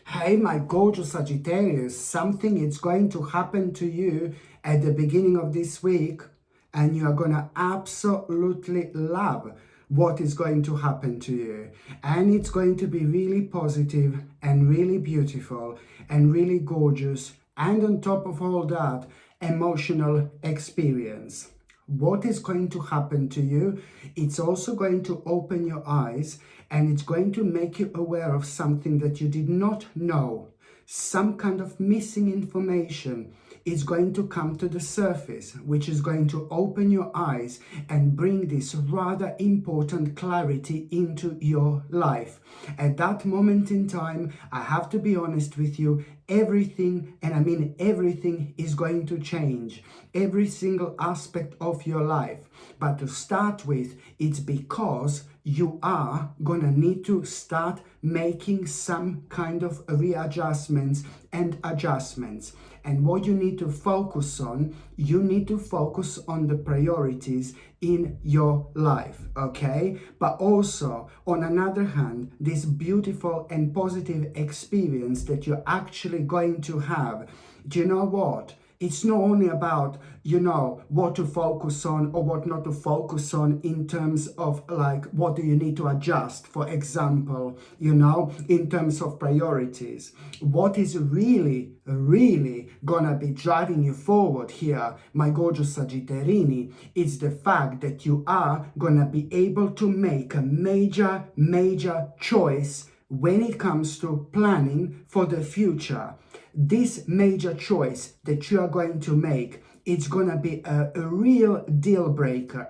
Hey, my gorgeous Sagittarius, something is going to happen to you at the beginning of this week, and you are going to absolutely love what is going to happen to you. And it's going to be really positive and really beautiful and really gorgeous. And on top of all that, emotional experience. What is going to happen to you? It's also going to open your eyes, and it's going to make you aware of something that you did not know. Some kind of missing information is going to come to the surface, which is going to open your eyes and bring this rather important clarity into your life. At that moment in time, I have to be honest with you, everything, and I mean everything, is going to change. Every single aspect of your life. But to start with, it's because you are gonna need to start making some kind of readjustments and adjustments. And what you need to focus on, you need to focus on the priorities in your life, okay? But also, on another hand, this beautiful and positive experience that you're actually going to have, do you know what? It's not only about, what to focus on or what not to focus on in terms of like, what do you need to adjust, for example, in terms of priorities. What is really, really gonna be driving you forward here, my gorgeous Sagittarini, is the fact that you are gonna be able to make a major choice when it comes to planning for the future. This major choice that you are going to make, it's going to be a real deal breaker,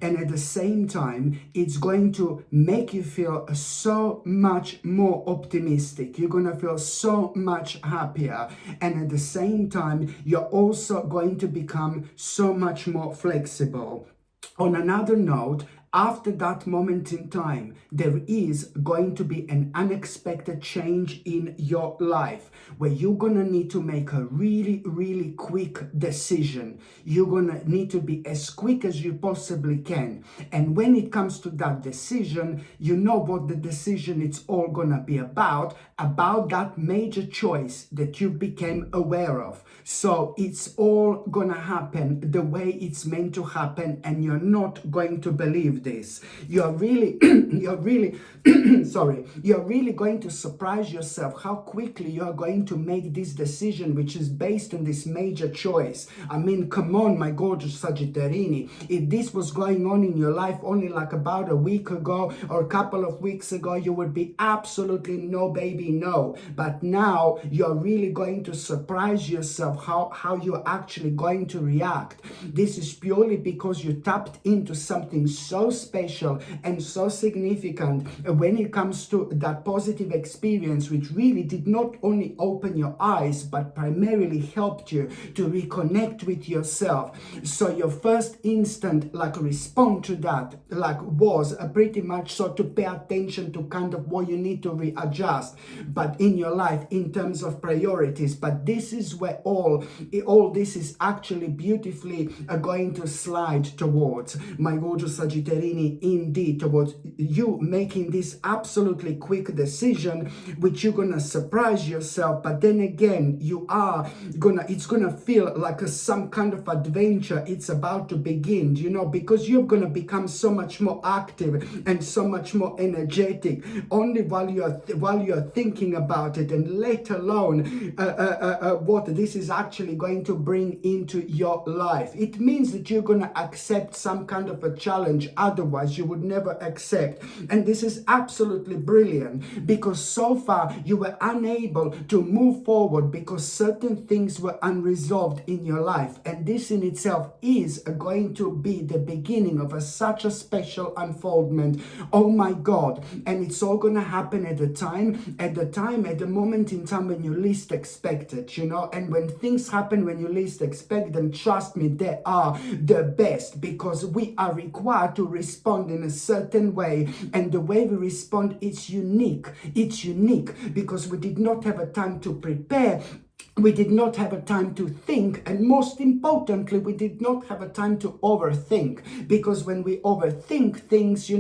and at the same time it's going to make you feel so much more optimistic. You're going to feel so much happier, and at the same time you're also going to become so much more flexible. On another note, after that moment in time, there is going to be an unexpected change in your life where you're gonna need to make a really quick decision. You're gonna need to be as quick as you possibly can. And when it comes to that decision, you know what the decision it's all gonna be about that major choice that you became aware of. So it's all gonna happen the way it's meant to happen, and you're not going to believe this. You're really you're really going to surprise yourself how quickly you're going to make this decision, which is based on this major choice. I mean, come on, my gorgeous Sagittarini. If this was going on in your life only like about a week ago or a couple of weeks ago, you would be absolutely no baby no. But now you're really going to surprise yourself how you're actually going to react. This is purely because you tapped into something so special and so significant when it comes to that positive experience, which really did not only open your eyes but primarily helped you to reconnect with yourself. So your first instant response to that was pretty much so to pay attention to kind of what you need to readjust but in your life in terms of priorities. But this is where all this is actually beautifully going to slide towards, my gorgeous Sagittarini, indeed towards you making this absolutely quick decision, which you're gonna surprise yourself. But then again, it's gonna feel like some kind of adventure. It's about to begin, because you're gonna become so much more active and so much more energetic only while you're thinking about it, and let alone what this is actually going to bring into your life. It means that you're gonna accept some kind of a challenge otherwise you would never accept. And this is absolutely brilliant, because so far you were unable to move forward because certain things were unresolved in your life, and this in itself is going to be the beginning of such a special unfoldment. Oh my God. And it's all gonna happen at the moment in time when you least expect it, and when things happen when you least expect them, trust me, they are the best, because we are required to respond in a certain way, and the way we respond is unique. It's unique because we did not have a time to prepare We did not have a time to think, and most importantly, we did not have a time to overthink, because when we overthink things,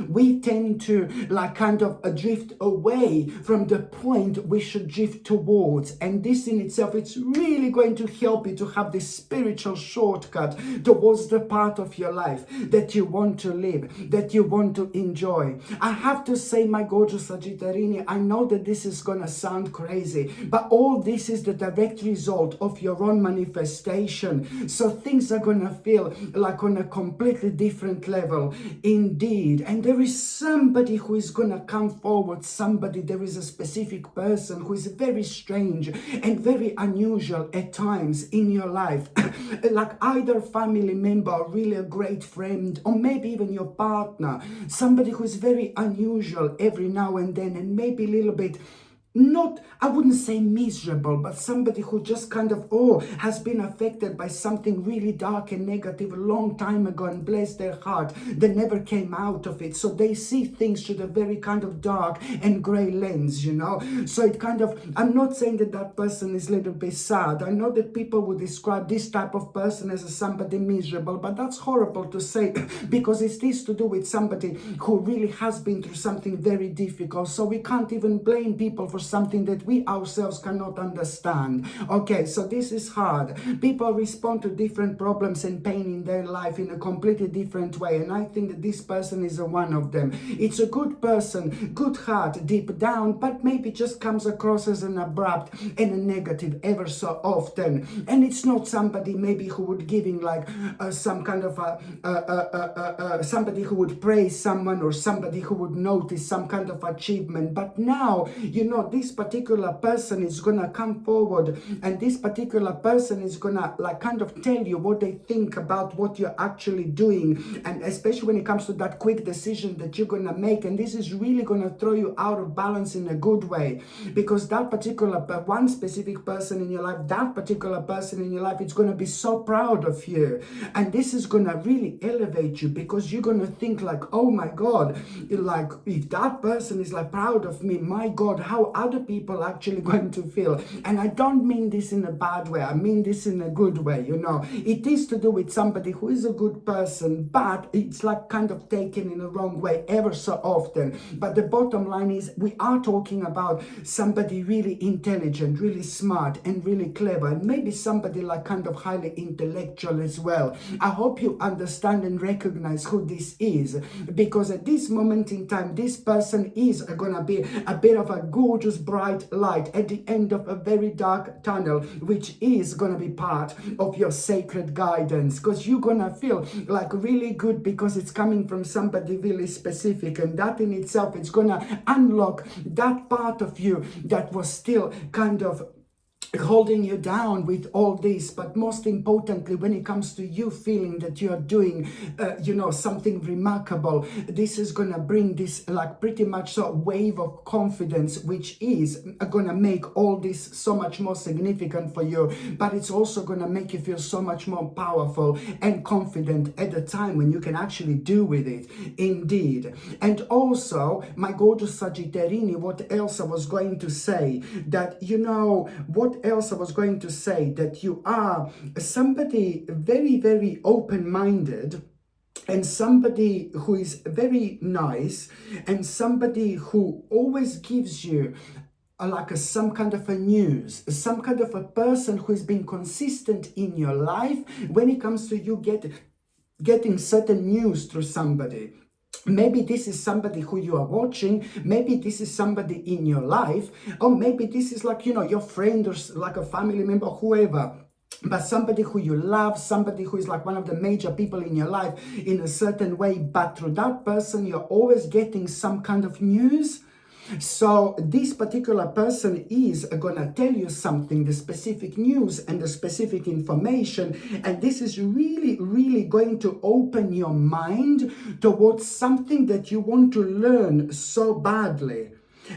we tend to like kind of drift away from the point we should drift towards. And this in itself, it's really going to help you to have this spiritual shortcut towards the part of your life that you want to live, that you want to enjoy. I have to say, my gorgeous Sagittarini, I know that this is gonna sound crazy, but all this is the direct result of your own manifestation. So things are gonna feel like on a completely different level indeed. And there is somebody who is gonna come forward. There is a specific person who is very strange and very unusual at times in your life. Like either family member, or really a great friend, or maybe even your partner. Somebody who is very unusual every now and then, and maybe a little bit not, I wouldn't say miserable, but somebody who just kind of, has been affected by something really dark and negative a long time ago, and bless their heart, they never came out of it. So they see things through a very kind of dark and grey lens, So it kind of, I'm not saying that that person is a little bit sad. I know that people would describe this type of person as somebody miserable, but that's horrible to say because it is to do with somebody who really has been through something very difficult. So we can't even blame people for something that we ourselves cannot understand. Okay, so this is hard. People respond to different problems and pain in their life in a completely different way, and I think that this person is one of them. It's a good person, good heart deep down, but maybe just comes across as an abrupt and a negative ever so often. And it's not somebody maybe who would giving like some kind of somebody who would praise someone, or somebody who would notice some kind of achievement. But now, this particular person is gonna come forward, and this particular person is gonna like kind of tell you what they think about what you're actually doing, and especially when it comes to that quick decision that you're gonna make. And this is really gonna throw you out of balance in a good way, because that particular one specific person in your life, it's gonna be so proud of you, and this is gonna really elevate you, because you're gonna think like, oh my God, like if that person is like proud of me, my God, how other people actually going to feel. And I don't mean this in a bad way, I mean this in a good way. It is to do with somebody who is a good person, but it's like kind of taken in a wrong way ever so often. But the bottom line is, we are talking about somebody really intelligent, really smart, and really clever, and maybe somebody like kind of highly intellectual as well. I hope you understand and recognize who this is, because at this moment in time, this person is gonna be a bit of a gorgeous bright light at the end of a very dark tunnel, which is gonna be part of your sacred guidance, because you're gonna feel like really good because it's coming from somebody really specific, and that in itself is gonna unlock that part of you that was still kind of holding you down with all this. But most importantly, when it comes to you feeling that you are doing something remarkable, this is gonna bring this like pretty much so wave of confidence, which is gonna make all this so much more significant for you. But it's also gonna make you feel so much more powerful and confident at the time when you can actually do with it indeed. And also, my gorgeous Sagittarini, what else I was going to say, that that you are somebody very, very open-minded, and somebody who is very nice, and somebody who always gives you some kind of a news, some kind of a person who has been consistent in your life when it comes to you getting certain news through somebody. Maybe this is somebody who you are watching, maybe this is somebody in your life, or maybe this is like, your friend, or like a family member, whoever. But somebody who you love, somebody who is like one of the major people in your life in a certain way, but through that person, you're always getting some kind of news. So this particular person is gonna tell you something, the specific news and the specific information, and this is really, really going to open your mind towards something that you want to learn so badly.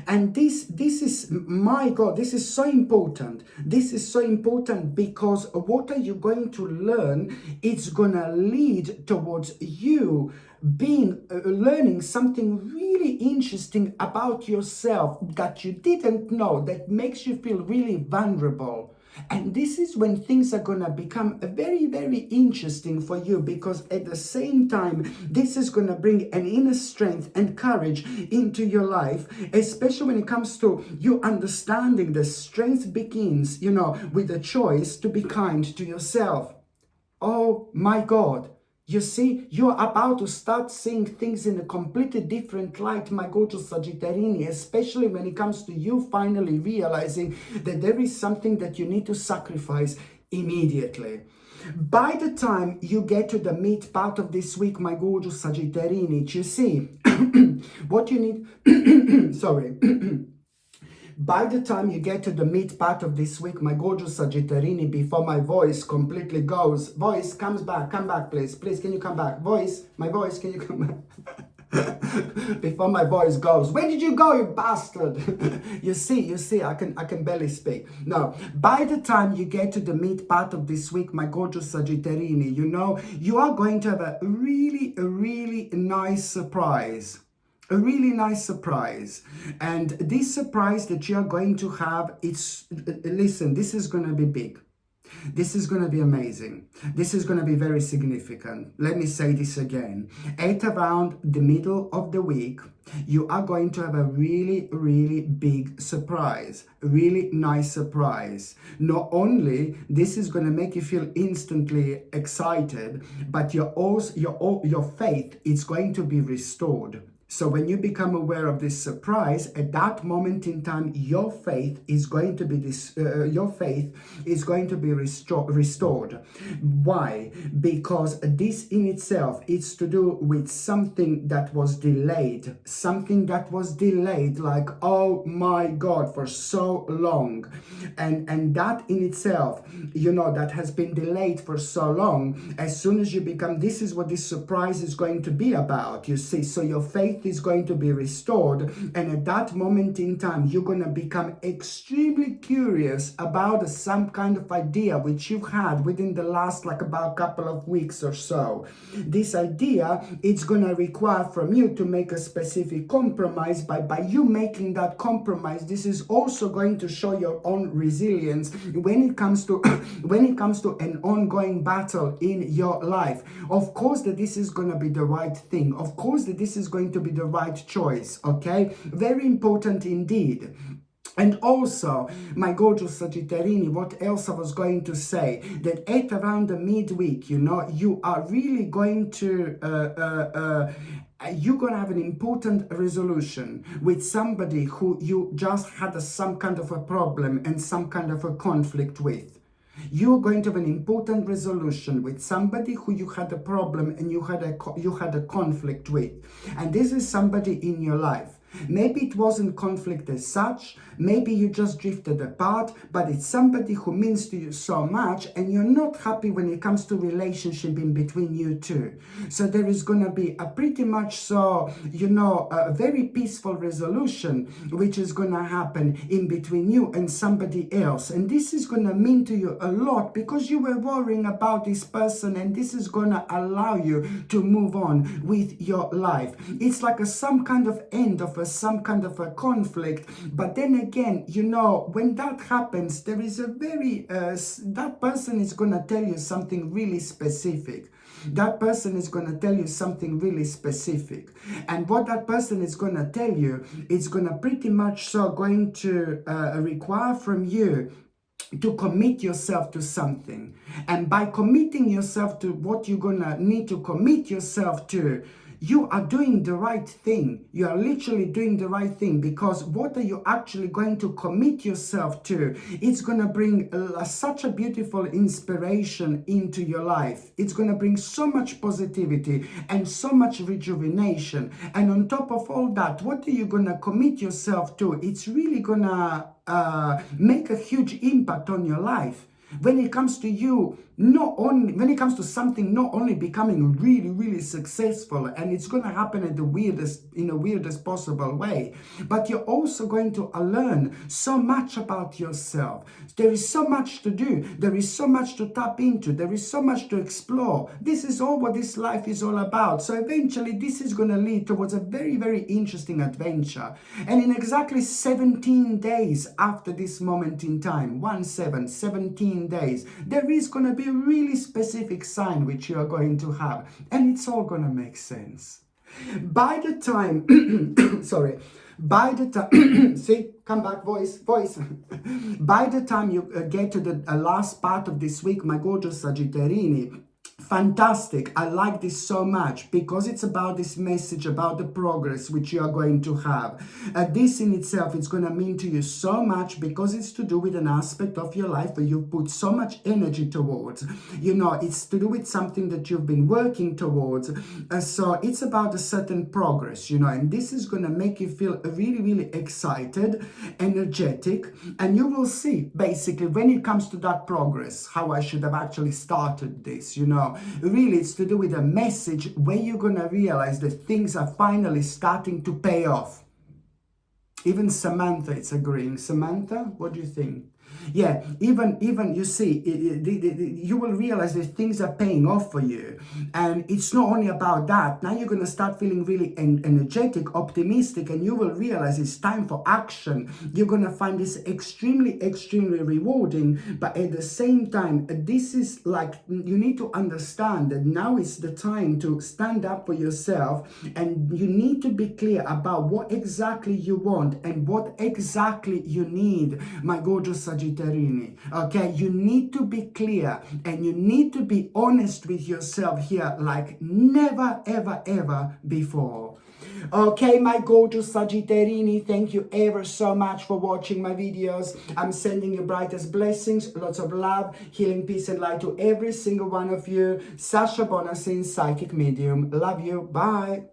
And this is, my God, this is so important. This is so important, because what are you going to learn? It's gonna lead towards you learning something really interesting about yourself that you didn't know, that makes you feel really vulnerable. And this is when things are going to become very, very interesting for you, because at the same time, this is going to bring an inner strength and courage into your life, especially when it comes to you understanding the strength begins, with a choice to be kind to yourself. Oh my God. You see, you're about to start seeing things in a completely different light, my gorgeous Sagittarini, especially when it comes to you finally realizing that there is something that you need to sacrifice immediately. By the time you get to the mid part of this week, my gorgeous Sagittarini, you see, what you need, sorry, by the time you get to the mid part of this week, my gorgeous Sagittarini, before my voice completely goes, voice comes back, come back please, can you come back, voice, my voice, can you come back? Before my voice goes, where did you go, you bastard? you see, I can barely speak. No, by the time you get to the mid part of this week, my gorgeous Sagittarini, you are going to have a really nice surprise. A really nice surprise. And this surprise that you are going to have, listen, this is going to be big. This is going to be amazing. This is going to be very significant. Let me say this again. At around the middle of the week, you are going to have a really big surprise. A really nice surprise. Not only this is going to make you feel instantly excited, but your faith is going to be restored. So when you become aware of this surprise, at that moment in time, your faith is going to be restored. Why? Because this in itself is to do with something that was delayed. Something that was delayed, like, oh my God, for so long. And that in itself, that has been delayed for so long, as soon as you become, this is what this surprise is going to be about, you see. So your faith is going to be restored, and at that moment in time you're going to become extremely curious about some kind of idea which you've had within the last about couple of weeks or so. This idea, it's going to require from you to make a specific compromise. By you making that compromise, this is also going to show your own resilience when it comes to an ongoing battle in your life. Of course that this is going to be the right thing. Of course that this is going to be the right choice, okay? Very important indeed. And also, my gorgeous Sagittarini, what else I was going to say, that at around the midweek, you are really going to you're going to have an important resolution with somebody who you just had some kind of a problem and some kind of a conflict with. You're going to have an important resolution with somebody who you had a problem and you had a conflict with. And this is somebody in your life. Maybe it wasn't conflict as such, maybe you just drifted apart, but it's somebody who means to you so much and you're not happy when it comes to relationship in between you two. So there is going to be a pretty much so, a very peaceful resolution which is going to happen in between you and somebody else. And this is going to mean to you a lot because you were worrying about this person, and this is going to allow you to move on with your life. It's like some kind of end of some kind of a conflict. But then again, when that happens, there is a very that person is going to tell you something really specific. That person is going to tell you something really specific. And what that person is going to tell you, it's going to pretty much so going to require from you to commit yourself to something. And by committing yourself to what you're going to need to commit yourself to, you are doing the right thing. You are literally doing the right thing, because what are you actually going to commit yourself to? It's going to bring such a beautiful inspiration into your life. It's going to bring so much positivity and so much rejuvenation. And on top of all that, what are you going to commit yourself to? It's really going to make a huge impact on your life. When it comes to you not only when it comes to something, not only becoming really, really successful, and it's going to happen in the weirdest possible way, but you're also going to learn so much about yourself. There is so much to do. There is so much to tap into. There is so much to explore. This is all what this life is all about. So eventually this is going to lead towards a very, very interesting adventure. And in exactly 17 days after this moment in time, 17 days, there is going to be a really specific sign which you are going to have. And it's all going to make sense. By the time, sorry, by the time, see, come back, voice. By the time you get to the last part of this week, my gorgeous Sagittarini, fantastic. I like this so much because it's about this message, about the progress which you are going to have. This in itself is going to mean to you so much because it's to do with an aspect of your life where you've put so much energy towards. You know, it's to do with something that you've been working towards. So it's about a certain progress, you know, and this is going to make you feel really, really excited, energetic, and you will see basically when it comes to that progress, how I should have actually started this, you know. Really, it's to do with a message where you're going to realize that things are finally starting to pay off. Even Samantha is agreeing. Samantha, what do you think? Yeah, even you see, you will realize that things are paying off for you. And it's not only about that. Now you're going to start feeling really energetic, optimistic, and you will realize it's time for action. You're going to find this extremely, extremely rewarding. But at the same time, this is like, you need to understand that now is the time to stand up for yourself, and you need to be clear about what exactly you want and what exactly you need, my gorgeous Sagittarius. Okay, you need to be clear and you need to be honest with yourself here like never ever before. Okay, my gorgeous Sagittarini, thank you ever so much for watching my videos. I'm sending you brightest blessings, lots of love, healing, peace and light to every single one of you. Sasha Bonasin, psychic medium. Love you. Bye.